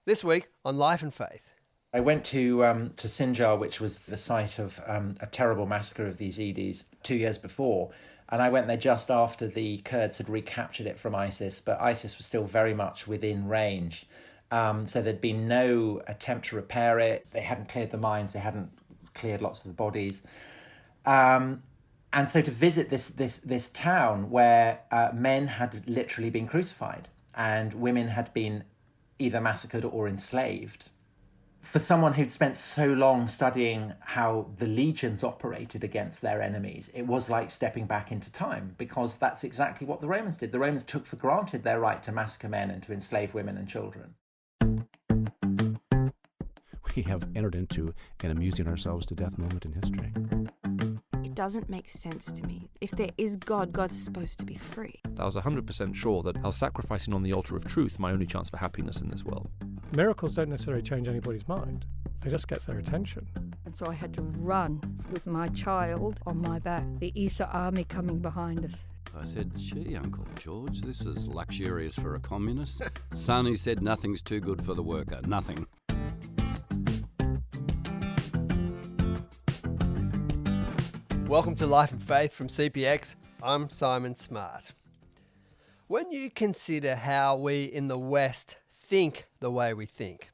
This week on Life and Faith. I went to Sinjar, which was the site of a terrible massacre of the Yazidis 2 years before. And I went there just after the Kurds had recaptured it from ISIS, but ISIS was still very much within range. So there'd been no attempt to repair it. They hadn't cleared the mines. They hadn't cleared lots of the bodies. And so to visit this town where men had literally been crucified and women had been either massacred or enslaved. For someone who'd spent so long studying how the legions operated against their enemies, it was like stepping back into time, because that's exactly what the Romans did. The Romans took for granted their right to massacre men and to enslave women and children. We have entered into an amusing ourselves to death moment in history. It doesn't make sense to me. If there is God, God's supposed to be free. I was 100% sure that I was sacrificing on the altar of truth my only chance for happiness in this world. Miracles don't necessarily change anybody's mind. They just get their attention. And so I had to run with my child on my back, the Isa army coming behind us. I said, gee, Uncle George, this is luxurious for a communist. Son, he said, nothing's too good for the worker, nothing. Welcome to Life and Faith from CPX. I'm Simon Smart. When you consider how we in the West think the way we think,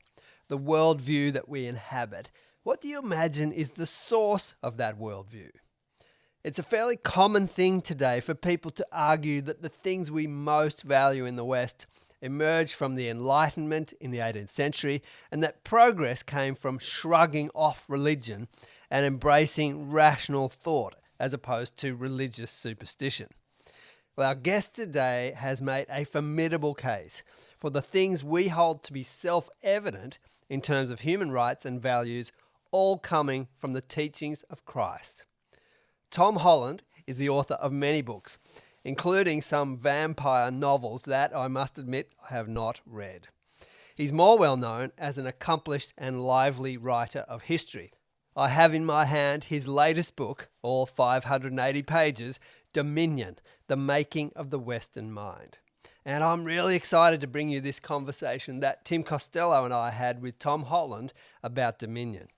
the worldview that we inhabit, what do you imagine is the source of that worldview? It's a fairly common thing today for people to argue that the things we most value in the West emerged from the Enlightenment in the 18th century, and that progress came from shrugging off religion and embracing rational thought as opposed to religious superstition. Well, our guest today has made a formidable case for the things we hold to be self-evident in terms of human rights and values, all coming from the teachings of Christ. Tom Holland is the author of many books, including some vampire novels that, I must admit, I have not read. He's more well known as an accomplished and lively writer of history. I have in my hand his latest book, all 580 pages, Dominion, The Making of the Western Mind. And I'm really excited to bring you this conversation that Tim Costello and I had with Tom Holland about Dominion.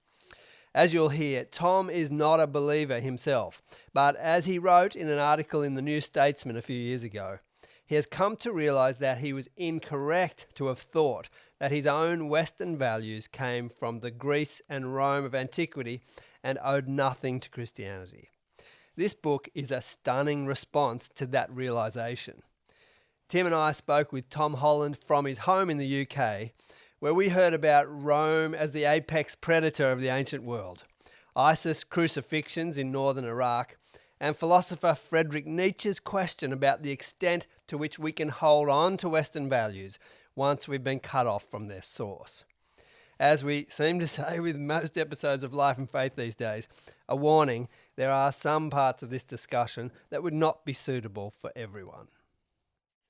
As you'll hear, Tom is not a believer himself, but as he wrote in an article in the New Statesman a few years ago, he has come to realise that he was incorrect to have thought that his own Western values came from the Greece and Rome of antiquity and owed nothing to Christianity. This book is a stunning response to that realisation. Tim and I spoke with Tom Holland from his home in the UK, where we heard about Rome as the apex predator of the ancient world, ISIS crucifixions in northern Iraq, and philosopher Friedrich Nietzsche's question about the extent to which we can hold on to Western values once we've been cut off from their source. As we seem to say with most episodes of Life and Faith these days, a warning, there are some parts of this discussion that would not be suitable for everyone.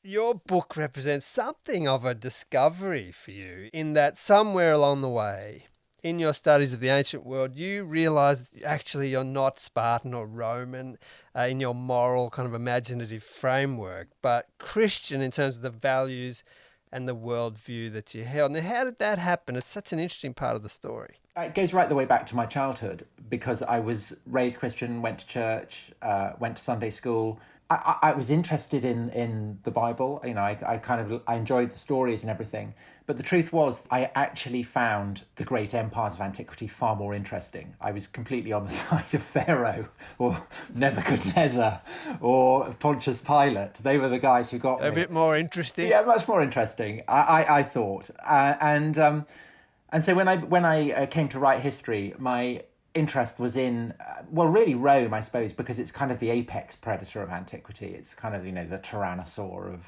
Your book represents something of a discovery for you, in that somewhere along the way, in your studies of the ancient world, you realise actually you're not Spartan or Roman in your moral kind of imaginative framework, but Christian in terms of the values and the worldview that you held. Now, how did that happen? It's such an interesting part of the story. It goes right the way back to my childhood, because I was raised Christian, went to church, went to Sunday school. I was interested in the Bible. You know, I enjoyed the stories and everything. But the truth was, I actually found the great empires of antiquity far more interesting. I was completely on the side of Pharaoh or Nebuchadnezzar or Pontius Pilate. They were the guys who got me. A bit more interesting. Yeah, much more interesting, I thought. And so when I came to write history, my interest was in, really Rome, I suppose, because it's kind of the apex predator of antiquity. It's kind of, the tyrannosaur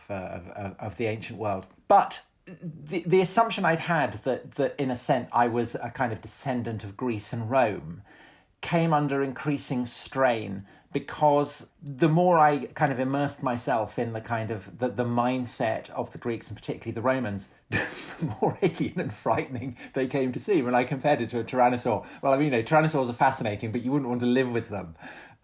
of the ancient world. But the assumption I'd had that in a sense I was a kind of descendant of Greece and Rome came under increasing strain, because the more I kind of immersed myself in the kind of the mindset of the Greeks and particularly the Romans, the more alien and frightening they came to seem. When I compared it to a tyrannosaur, tyrannosaurs are fascinating, but you wouldn't want to live with them.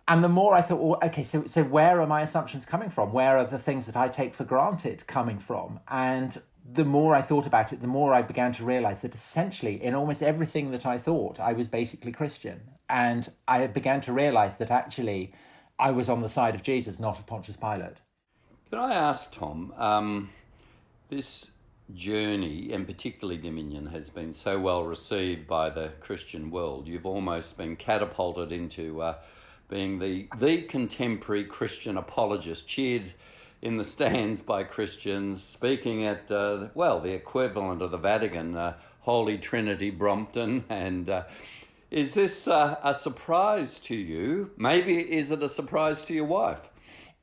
And the more I thought, well, okay, so where are my assumptions coming from? Where are the things that I take for granted coming from? And the more I thought about it, the more I began to realise that essentially in almost everything that I thought, I was basically Christian. And I began to realise that actually I was on the side of Jesus, not of Pontius Pilate. Can I ask, Tom, this journey, and particularly Dominion, has been so well received by the Christian world. You've almost been catapulted into being the contemporary Christian apologist, cheered in the stands by Christians, speaking at, the equivalent of the Vatican, Holy Trinity Brompton. And is this a surprise to you? Maybe is it a surprise to your wife?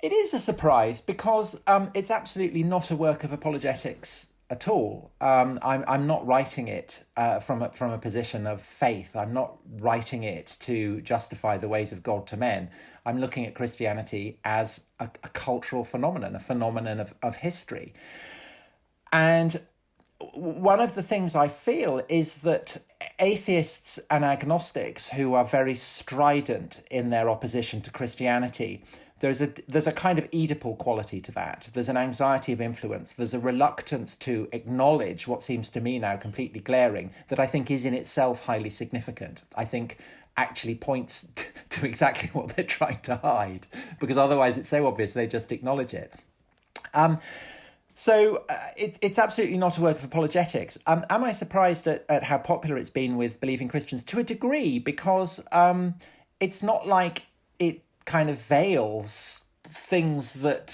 It is a surprise because it's absolutely not a work of apologetics at all. I'm not writing it from a position of faith. I'm not writing it to justify the ways of God to men. I'm looking at Christianity as a cultural phenomenon, a phenomenon of history. And one of the things I feel is that atheists and agnostics who are very strident in their opposition to Christianity, there's a kind of Oedipal quality to that. There's an anxiety of influence. There's a reluctance to acknowledge what seems to me now completely glaring that I think is in itself highly significant. I think actually points to exactly what they're trying to hide, because otherwise it's so obvious they just acknowledge it. So it's absolutely not a work of apologetics. Am I surprised at how popular it's been with believing Christians? To a degree, because it's not like it kind of veils things that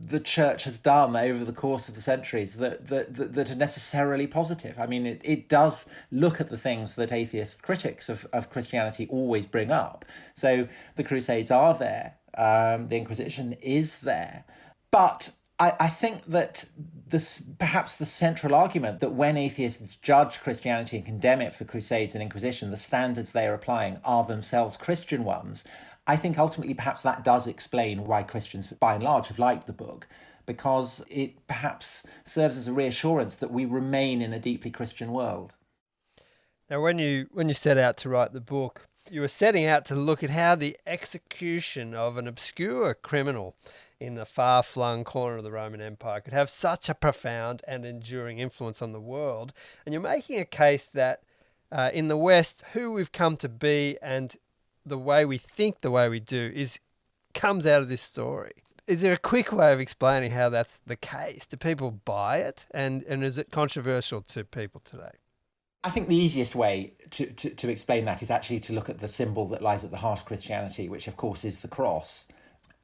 the church has done over the course of the centuries that are necessarily positive. I mean, it does look at the things that atheist critics of Christianity always bring up. So the Crusades are there, the Inquisition is there, but I think that perhaps the central argument that when atheists judge Christianity and condemn it for Crusades and Inquisition, the standards they are applying are themselves Christian ones. I think ultimately perhaps that does explain why Christians, by and large, have liked the book, because it perhaps serves as a reassurance that we remain in a deeply Christian world. Now, when you set out to write the book, you were setting out to look at how the execution of an obscure criminal in the far-flung corner of the Roman Empire could have such a profound and enduring influence on the world. And you're making a case that in the West, who we've come to be and the way we think the way we do comes out of this story. Is there a quick way of explaining how that's the case? Do people buy it? And is it controversial to people today? I think the easiest way to explain that is actually to look at the symbol that lies at the heart of Christianity, which of course is the cross.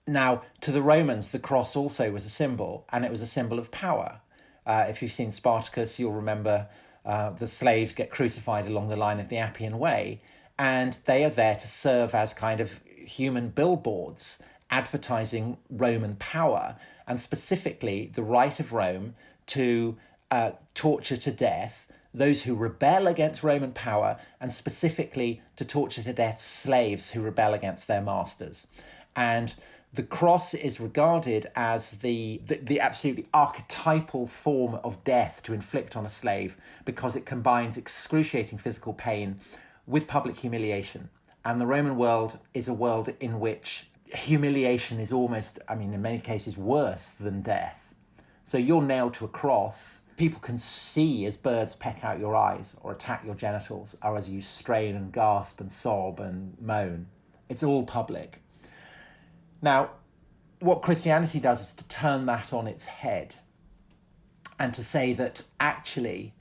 Now, to the Romans, the cross also was a symbol, and it was a symbol of power. If you've seen Spartacus, you'll remember the slaves get crucified along the line of the Appian Way, and they are there to serve as kind of human billboards advertising Roman power, and specifically the right of Rome to torture to death those who rebel against Roman power, and specifically to torture to death slaves who rebel against their masters. And the cross is regarded as the absolutely archetypal form of death to inflict on a slave, because it combines excruciating physical pain with public humiliation. And the Roman world is a world in which humiliation is almost, in many cases, worse than death. So you're nailed to a cross. People can see as birds peck out your eyes or attack your genitals, or as you strain and gasp and sob and moan. It's all public. Now, what Christianity does is to turn that on its head and to say that actually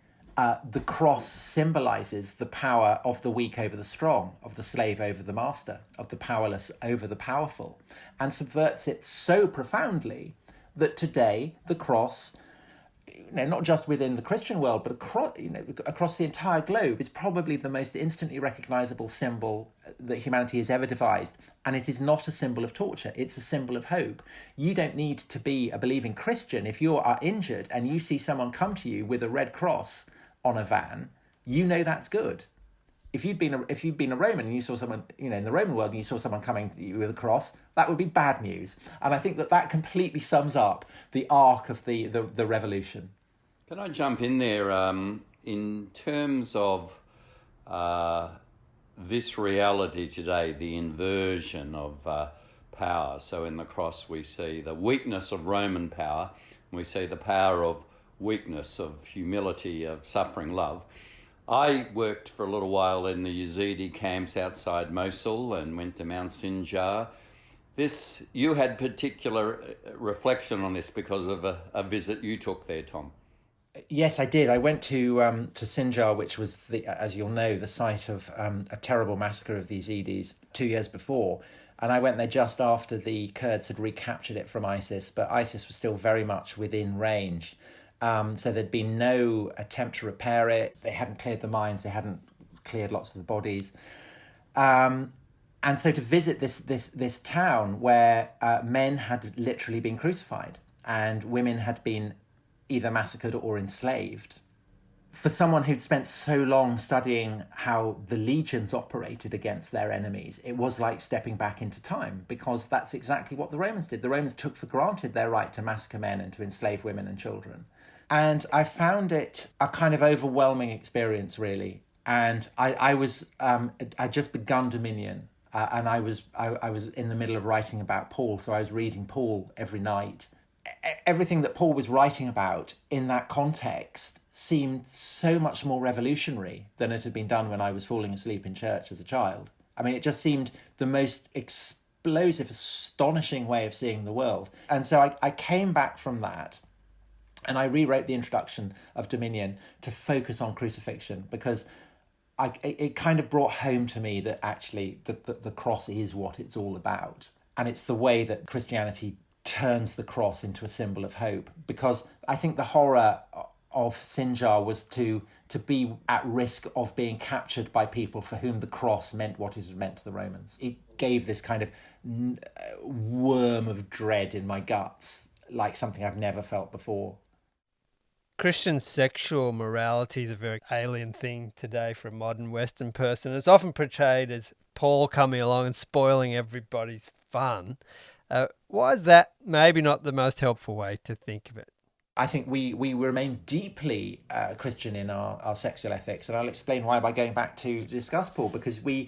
the cross symbolises the power of the weak over the strong, of the slave over the master, of the powerless over the powerful, and subverts it so profoundly that today the cross, not just within the Christian world, but across the entire globe, is probably the most instantly recognisable symbol that humanity has ever devised. And it is not a symbol of torture, it's a symbol of hope. You don't need to be a believing Christian. If you are injured and you see someone come to you with a red cross on a van, you know that's good. If you'd been a Roman and you saw someone, in the Roman world, and you saw someone coming to you with a cross, that would be bad news. And I think that completely sums up the arc of the revolution. Can I jump in there in terms of this reality today, the inversion of power? So in the cross we see the weakness of Roman power, we see the power of weakness, of humility, of suffering love. I worked for a little while in the Yazidi camps outside Mosul and went to Mount Sinjar. You had particular reflection on this because of a visit you took there, Tom. Yes, I did. I went to Sinjar, which was, as you'll know, the site of a terrible massacre of the Yazidis 2 years before. And I went there just after the Kurds had recaptured it from ISIS, but ISIS was still very much within range. So there'd been no attempt to repair it. They hadn't cleared the mines. They hadn't cleared lots of the bodies. And so to visit this town where men had literally been crucified and women had been either massacred or enslaved. For someone who'd spent so long studying how the legions operated against their enemies, it was like stepping back into time, because that's exactly what the Romans did. The Romans took for granted their right to massacre men and to enslave women and children. And I found it a kind of overwhelming experience, really. And I'd just begun Dominion, and I was in the middle of writing about Paul, so I was reading Paul every night. Everything that Paul was writing about in that context seemed so much more revolutionary than it had been done when I was falling asleep in church as a child. I mean, it just seemed the most explosive, astonishing way of seeing the world. And so I came back from that and I rewrote the introduction of Dominion to focus on crucifixion, because it kind of brought home to me that actually the cross is what it's all about. And it's the way that Christianity turns the cross into a symbol of hope, because I think the horror of Sinjar was to be at risk of being captured by people for whom the cross meant what it had meant to the Romans. It gave this kind of worm of dread in my guts, like something I've never felt before. Christian sexual morality is a very alien thing today for a modern Western person. It's often portrayed as Paul coming along and spoiling everybody's fun. Why is that maybe not the most helpful way to think of it? I think we remain deeply Christian in our sexual ethics, and I'll explain why by going back to discuss Paul, because I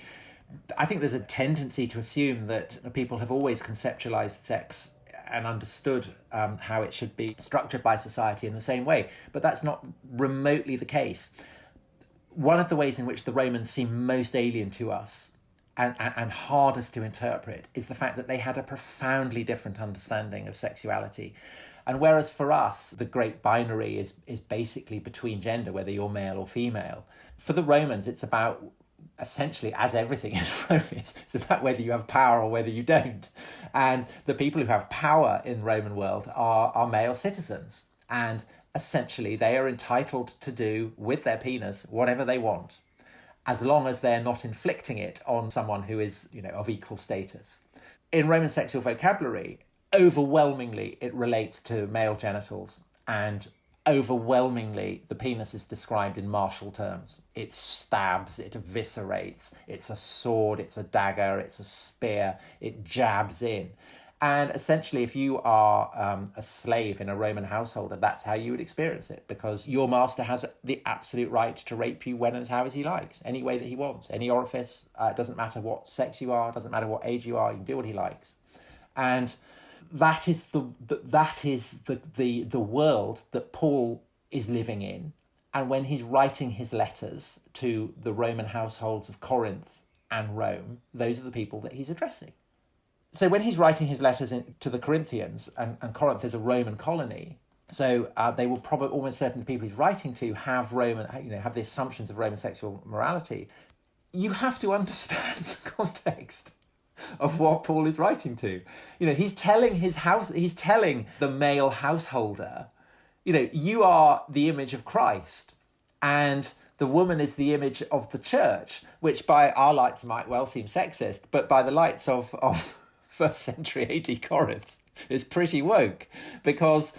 think there's a tendency to assume that people have always conceptualized sex and understood how it should be structured by society in the same way, but that's not remotely the case. One of the ways in which the Romans seem most alien to us and hardest to interpret is the fact that they had a profoundly different understanding of sexuality. And whereas for us, the great binary is basically between gender, whether you're male or female, for the Romans, it's about, essentially, as everything is Rome, it's about whether you have power or whether you don't. And the people who have power in the Roman world are male citizens. And essentially, they are entitled to do with their penis whatever they want, as long as they're not inflicting it on someone who is, of equal status. In Roman sexual vocabulary, overwhelmingly it relates to male genitals, and overwhelmingly the penis is described in martial terms. It stabs, it eviscerates, it's a sword, it's a dagger, it's a spear, it jabs in. And essentially, if you are a slave in a Roman household, that's how you would experience it, because your master has the absolute right to rape you when and how he likes, any way that he wants, any orifice. It doesn't matter what sex you are, doesn't matter what age you are, you can do what he likes. And that is the world that Paul is living in. And when he's writing his letters to the Roman households of Corinth and Rome, those are the people that he's addressing. So when he's writing his letters to the Corinthians, and Corinth is a Roman colony, so they will probably, almost certainly, the people he's writing to have have the assumptions of Roman sexual morality. You have to understand the context of what Paul is writing to. He's telling the male householder, you are the image of Christ, and the woman is the image of the church, which by our lights might well seem sexist, but by the lights of first century AD Corinth is pretty woke, because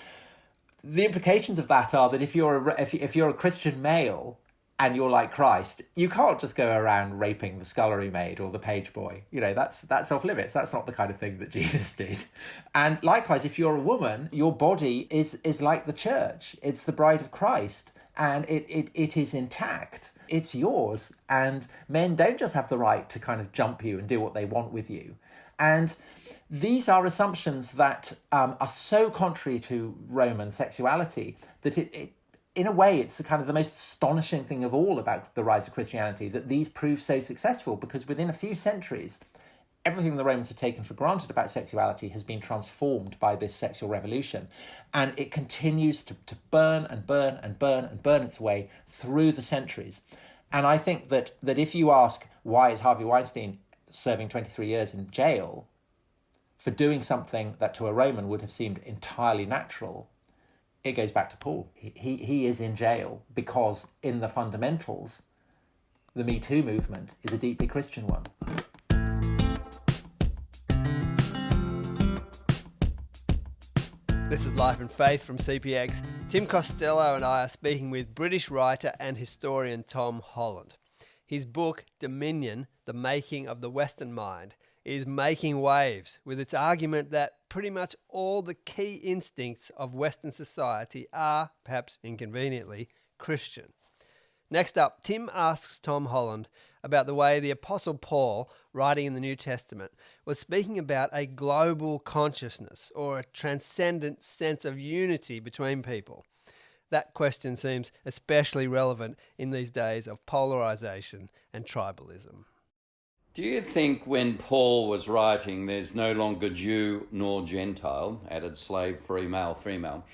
the implications of that are that if you're a Christian male and you're like Christ, you can't just go around raping the scullery maid or the page boy. That's off limits. That's not the kind of thing that Jesus did. And likewise, if you're a woman, your body is like the church. It's the bride of Christ, and it is intact. It's yours. And men don't just have the right to kind of jump you and do what they want with you. And these are assumptions that are so contrary to Roman sexuality that it in a way, it's kind of the most astonishing thing of all about the rise of Christianity, that these prove so successful, because within a few centuries, everything the Romans had taken for granted about sexuality has been transformed by this sexual revolution. And it continues to burn and burn and burn and burn its way through the centuries. And I think that if you ask, why is Harvey Weinstein serving 23 years in jail for doing something that to a Roman would have seemed entirely natural, it goes back to Paul. He is in jail because in the fundamentals, the Me Too movement is a deeply Christian one. This is Life and Faith from CPX. Tim Costello and I are speaking with British writer and historian Tom Holland. His book, Dominion, The Making of the Western Mind, is making waves with its argument that pretty much all the key instincts of Western society are, perhaps inconveniently, Christian. Next up, Tim asks Tom Holland about the way the Apostle Paul, writing in the New Testament, was speaking about a global consciousness or a transcendent sense of unity between people. That question seems especially relevant in these days of polarization and tribalism. Do you think when Paul was writing, there's no longer Jew nor Gentile, added slave, free male, female,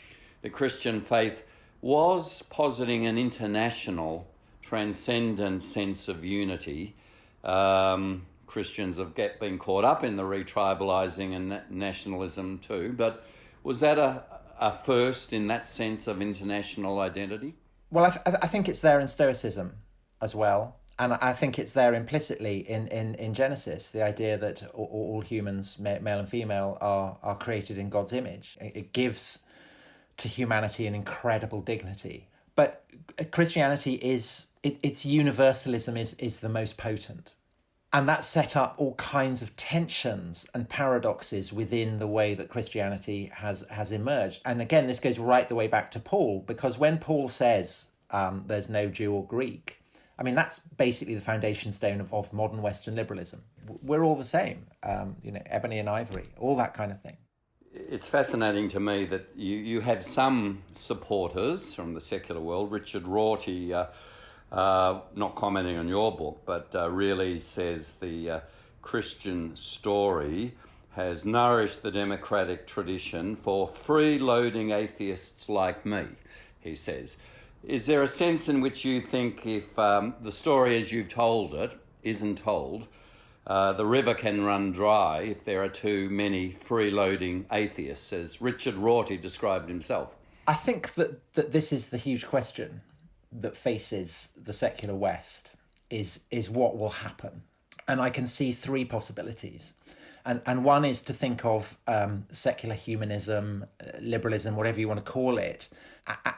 the Christian faith was positing an international, transcendent sense of unity? Christians have been caught up in the retribalising and nationalism too, but was that a first in that sense of international identity? Well, I think it's there in Stoicism as well. And I think it's there implicitly in Genesis, the idea that all humans, male and female, are created in God's image. It gives to humanity an incredible dignity. But Christianity its universalism is the most potent. And that set up all kinds of tensions and paradoxes within the way that Christianity has emerged. And again, this goes right the way back to Paul, because when Paul says there's no Jew or Greek, I mean, that's basically the foundation stone of modern Western liberalism. We're all the same, ebony and ivory, all that kind of thing. It's fascinating to me that you have some supporters from the secular world. Richard Rorty, not commenting on your book, but really says the Christian story has nourished the democratic tradition for freeloading atheists like me, he says. Is there a sense in which you think if the story as you've told it isn't told, the river can run dry if there are too many freeloading atheists, as Richard Rorty described himself? I think that this is the huge question that faces the secular West, is what will happen. And I can see three possibilities. And one is to think of secular humanism, liberalism, whatever you want to call it,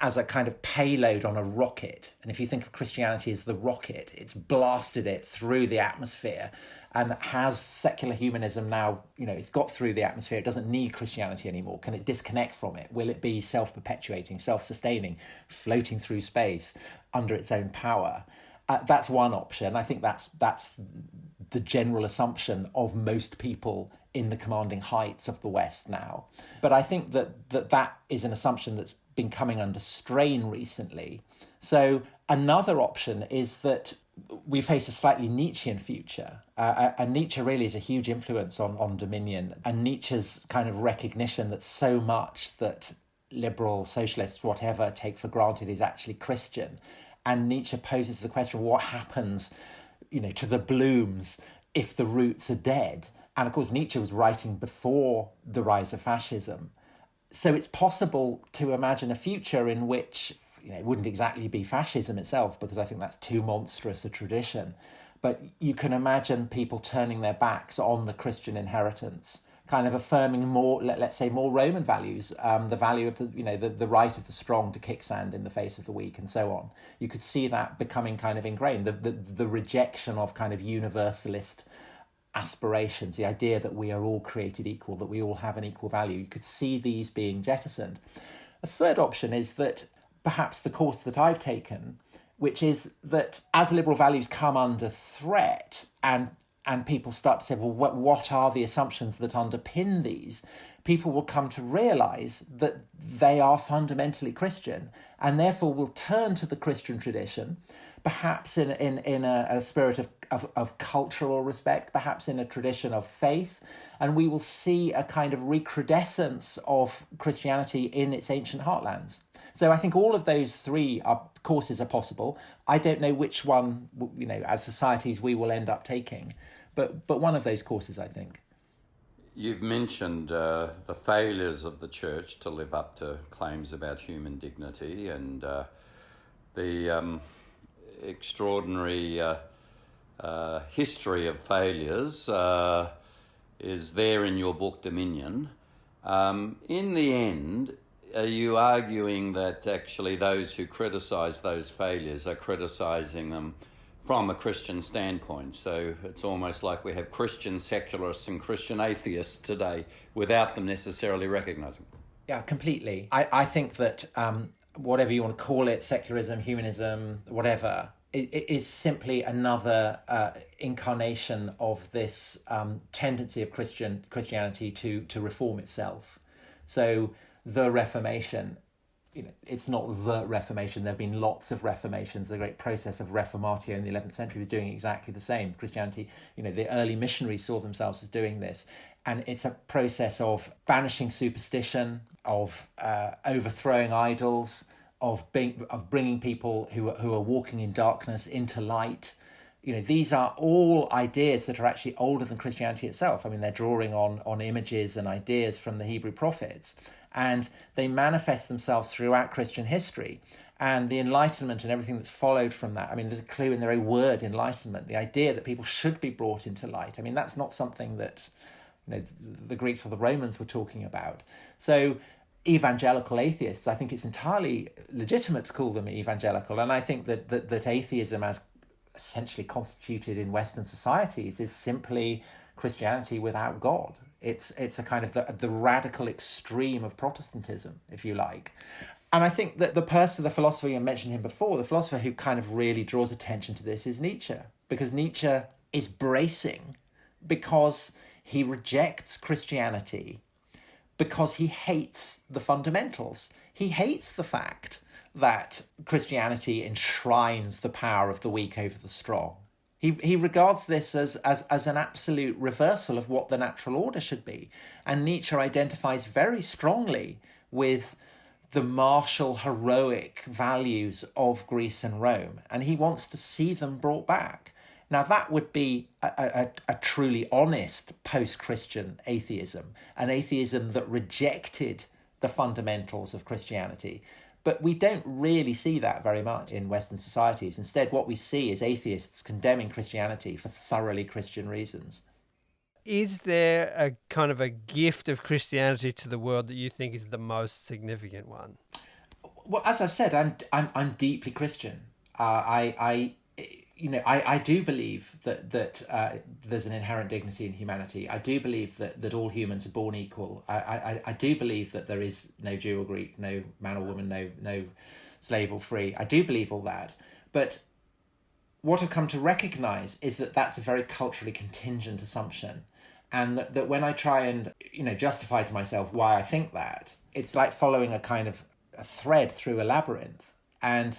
as a kind of payload on a rocket. And if you think of Christianity as the rocket, it's blasted it through the atmosphere. And has secular humanism now, it's got through the atmosphere, it doesn't need Christianity anymore. Can it disconnect from it? Will it be self-perpetuating, self-sustaining, floating through space under its own power? That's one option. I think that's the general assumption of most people in the commanding heights of the West now. But I think that is an assumption that's been coming under strain recently. So another option is that we face a slightly Nietzschean future. And Nietzsche really is a huge influence on Dominion. And Nietzsche's kind of recognition that so much that liberal, socialists, whatever, take for granted is actually Christian. And Nietzsche poses the question of what happens, to the blooms if the roots are dead. And of course, Nietzsche was writing before the rise of fascism. So it's possible to imagine a future in which, it wouldn't exactly be fascism itself, because I think that's too monstrous a tradition. But you can imagine people turning their backs on the Christian inheritance, kind of affirming more, let's say, more Roman values, the value of the right of the strong to kick sand in the face of the weak, and so on. You could see that becoming kind of ingrained, the rejection of kind of universalist aspirations, the idea that we are all created equal, that we all have an equal value. You could see these being jettisoned. A third option is that perhaps the course that I've taken, which is that as liberal values come under threat and and people start to say, well, what are the assumptions that underpin these? People will come to realise that they are fundamentally Christian, and therefore will turn to the Christian tradition, perhaps in a spirit of cultural respect, perhaps in a tradition of faith, and we will see a kind of recrudescence of Christianity in its ancient heartlands. So I think all of those three courses are possible. I don't know which one, as societies we will end up taking, but one of those courses, I think. You've mentioned the failures of the church to live up to claims about human dignity, and the extraordinary history of failures is there in your book, Dominion. In the end, are you arguing that actually those who criticise those failures are criticising them from a Christian standpoint? So it's almost like we have Christian secularists and Christian atheists today without them necessarily recognising. Yeah, completely. I think that whatever you want to call it, secularism, humanism, whatever, it is simply another incarnation of this tendency of Christianity to reform itself. So the Reformation, it's not the Reformation. There have been lots of reformations. The great process of Reformatio in the 11th century was doing exactly the same. Christianity, the early missionaries saw themselves as doing this. And it's a process of banishing superstition, of overthrowing idols, of bringing people who are walking in darkness into light. These are all ideas that are actually older than Christianity itself. I mean, they're drawing on images and ideas from the Hebrew prophets, and they manifest themselves throughout Christian history. And the Enlightenment and everything that's followed from that, I mean, there's a clue in the very word Enlightenment, the idea that people should be brought into light. I mean, that's not something that the Greeks or the Romans were talking about. So evangelical atheists, I think it's entirely legitimate to call them evangelical. And I think that atheism, as essentially constituted in Western societies, is simply Christianity without God. It's a kind of the radical extreme of Protestantism, if you like. And I think that the philosopher, you mentioned him before, the philosopher who kind of really draws attention to this is Nietzsche, because Nietzsche is bracing because he rejects Christianity, because he hates the fundamentals. He hates the fact that Christianity enshrines the power of the weak over the strong. He regards this as an absolute reversal of what the natural order should be. And Nietzsche identifies very strongly with the martial, heroic values of Greece and Rome, and he wants to see them brought back. Now, that would be a truly honest post-Christian atheism, an atheism that rejected the fundamentals of Christianity. But we don't really see that very much in Western societies. Instead, what we see is atheists condemning Christianity for thoroughly Christian reasons. Is there a kind of a gift of Christianity to the world that you think is the most significant one? Well, as I've said, I'm deeply Christian. I do believe that there's an inherent dignity in humanity. I do believe that all humans are born equal. I do believe that there is no Jew or Greek, no man or woman, no slave or free. I do believe all that. But what I've come to recognise is that that's a very culturally contingent assumption. And that when I try and, justify to myself why I think that, it's like following a kind of a thread through a labyrinth. And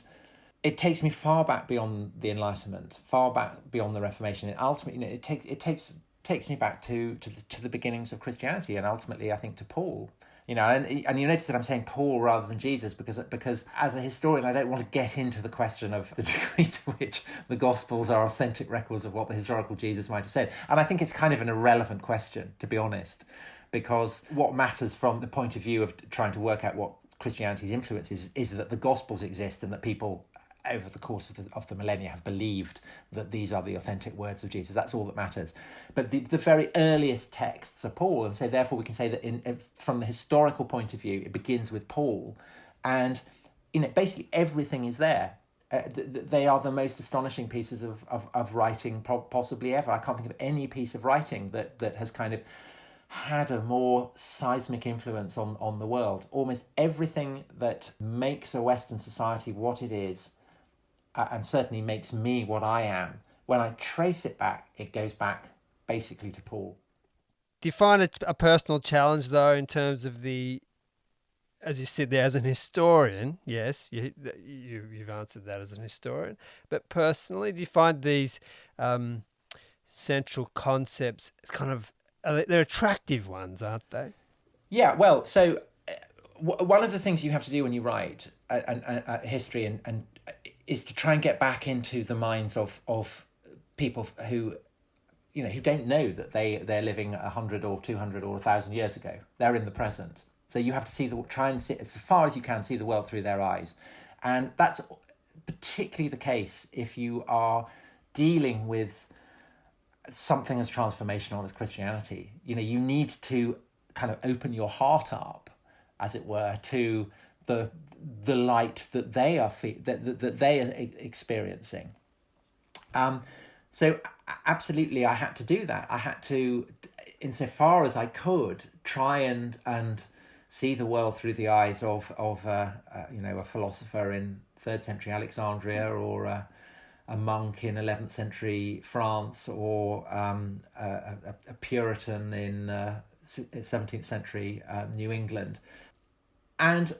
it takes me far back beyond the Enlightenment, far back beyond the Reformation. And ultimately, it takes me back to the beginnings of Christianity, and ultimately, I think, to Paul. And you notice that I'm saying Paul rather than Jesus because as a historian, I don't want to get into the question of the degree to which the Gospels are authentic records of what the historical Jesus might have said. And I think it's kind of an irrelevant question, to be honest, because what matters from the point of view of trying to work out what Christianity's influence is that the Gospels exist and that people over the course of the millennia have believed that these are the authentic words of Jesus. That's all that matters. But the very earliest texts are Paul, and so therefore we can say that from the historical point of view, it begins with Paul, and basically everything is there. They are the most astonishing pieces of writing possibly ever. I can't think of any piece of writing that has kind of had a more seismic influence on the world. Almost everything that makes a Western society what it is, and certainly makes me what I am, when I trace it back, it goes back basically to Paul. Do you find it a personal challenge, though, in terms of as you said there, as an historian? Yes, you've answered that as an historian. But personally, do you find these central concepts kind of, they're attractive ones, aren't they? Yeah, well, so one of the things you have to do when you write history and is to try and get back into the minds of people who don't know that they're living 100 or 200 or 1,000 years ago. They're in the present. So you have to try and see, as far as you can, see the world through their eyes. And that's particularly the case if you are dealing with something as transformational as Christianity. You need to kind of open your heart up, as it were, to the light that they are that they are experiencing. So absolutely, I had to do that. I had to, insofar as I could, try and see the world through the eyes of a philosopher in 3rd century Alexandria, or a monk in 11th century France, or a Puritan in 17th century New England. And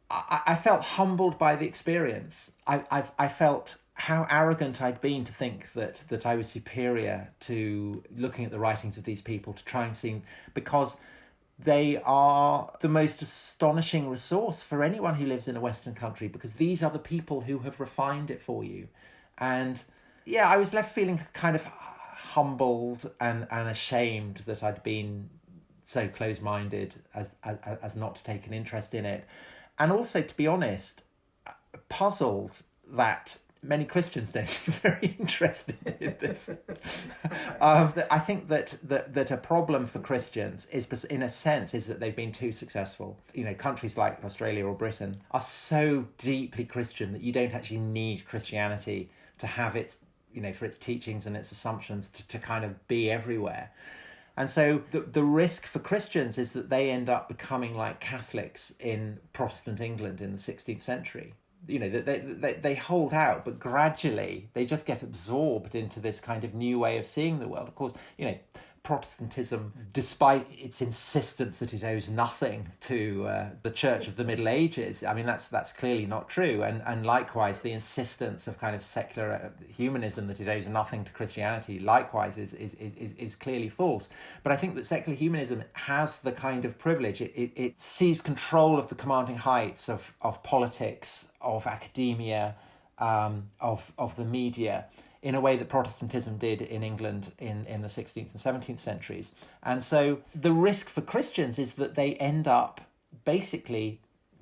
I felt humbled by the experience. I felt how arrogant I'd been to think that I was superior to looking at the writings of these people, to try and see, because they are the most astonishing resource for anyone who lives in a Western country, because these are the people who have refined it for you. And yeah, I was left feeling kind of humbled and ashamed that I'd been so close-minded as not to take an interest in it. And also, to be honest, puzzled that many Christians don't seem very interested in this. I think that a problem for Christians is, in a sense, is that they've been too successful. Countries like Australia or Britain are so deeply Christian that you don't actually need Christianity to have its, for its teachings and its assumptions to kind of be everywhere. And so the risk for Christians is that they end up becoming like Catholics in Protestant England in the 16th century. They hold out, but gradually they just get absorbed into this kind of new way of seeing the world. Of course, Protestantism, despite its insistence that it owes nothing to the Church of the Middle Ages, I mean, that's clearly not true. And likewise, the insistence of kind of secular humanism that it owes nothing to Christianity, likewise, is clearly false. But I think that secular humanism has the kind of privilege. It sees control of the commanding heights of politics, of academia, of the media, in a way that Protestantism did in England in the 16th and 17th centuries. And so the risk for Christians is that they end up basically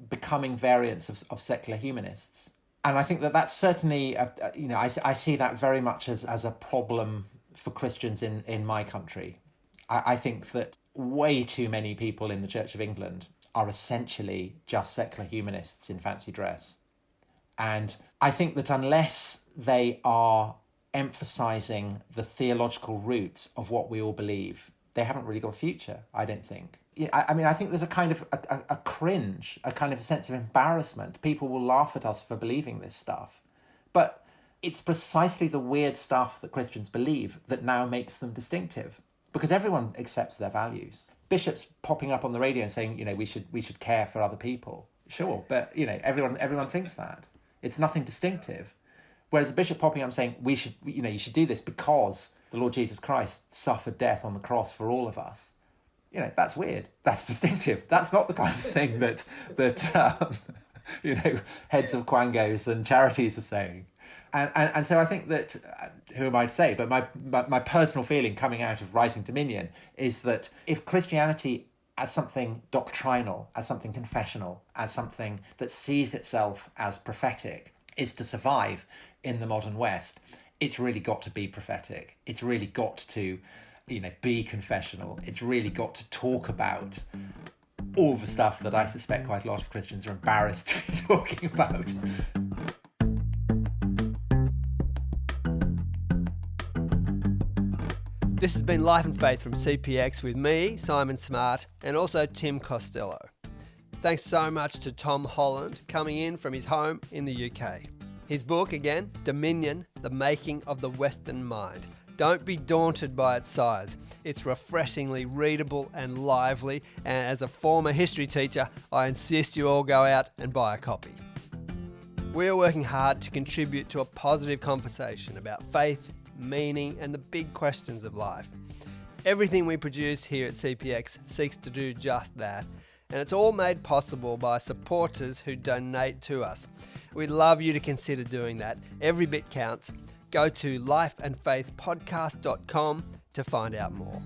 becoming variants of secular humanists. And I think that's certainly, I see that very much as a problem for Christians in my country. I think that way too many people in the Church of England are essentially just secular humanists in fancy dress. And I think that unless they are emphasising the theological roots of what we all believe, they haven't really got a future, I don't think. I mean, I think there's a kind of a cringe, a kind of a sense of embarrassment. People will laugh at us for believing this stuff. But it's precisely the weird stuff that Christians believe that now makes them distinctive, because everyone accepts their values. Bishops popping up on the radio and saying, we should care for other people. Sure, but, everyone thinks that. It's nothing distinctive. Whereas a bishop popping up and saying, you should do this because the Lord Jesus Christ suffered death on the cross for all of us. That's weird. That's distinctive. That's not the kind of thing that heads of quangos and charities are saying. And so I think that, who am I to say, but my personal feeling coming out of writing Dominion is that if Christianity as something doctrinal, as something confessional, as something that sees itself as prophetic, is to survive in the modern West, it's really got to be prophetic. It's really got to, be confessional. It's really got to talk about all the stuff that I suspect quite a lot of Christians are embarrassed to be talking about. This has been Life and Faith from CPX with me, Simon Smart, and also Tim Costello. Thanks so much to Tom Holland, coming in from his home in the UK. His book, again, Dominion, The Making of the Western Mind. Don't be daunted by its size. It's refreshingly readable and lively, and as a former history teacher, I insist you all go out and buy a copy. We are working hard to contribute to a positive conversation about faith, meaning, and the big questions of life. Everything we produce here at CPX seeks to do just that, and it's all made possible by supporters who donate to us. We'd love you to consider doing that. Every bit counts. Go to lifeandfaithpodcast.com to find out more.